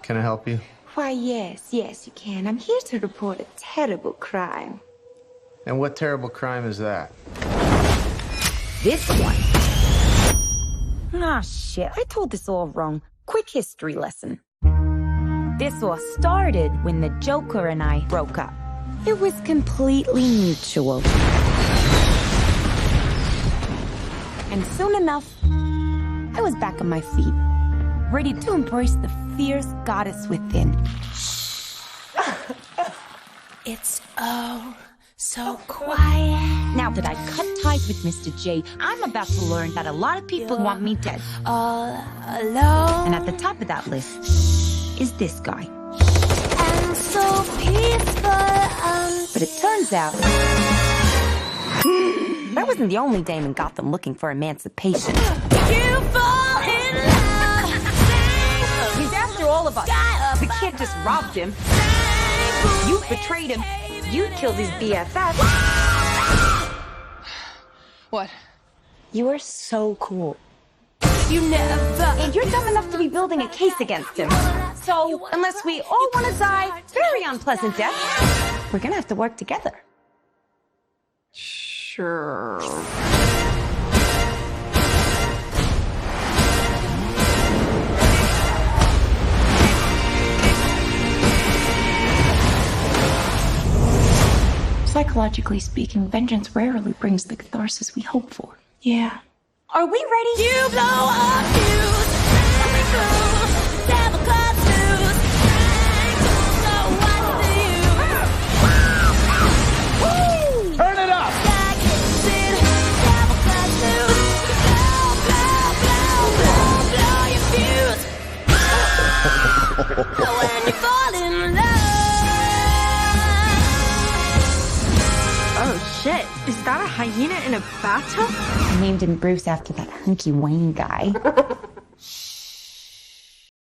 Can I help you? Why, yes, you can. I'm here to report a terrible crime. And what terrible crime is that? This one. Ah, shit. I told this all wrong. Quick history lesson. This all started when the Joker and I broke up. It was completely mutual. And soon enough, I was back on my feet, ready to embrace the fierce goddess within. It's so quiet. Now that I cut ties with Mr. J, I'm about to learn that a lot of people want me dead. All alone. And at the top of that list is this guy. And so peaceful. But it turns out that wasn't the only dame in Gotham looking for emancipation. You fall in love. He's after all of us. The kid just robbed him. You betrayed him. You killed his BFF. What? You are so cool. You never. And you're dumb enough to be building a case against him. So, unless we all want to die very unpleasant death, we're gonna have to work together. Sure. Psychologically speaking, vengeance rarely brings the catharsis we hope for. Yeah. Are we ready? You blow up fuse. Devil cuts loose. So what do you? Turn it up! Devil cuts loose. Blow your fuse. When you fall in love. Oh shit, is that a hyena in a bathtub? I named him Bruce after that hunky Wayne guy.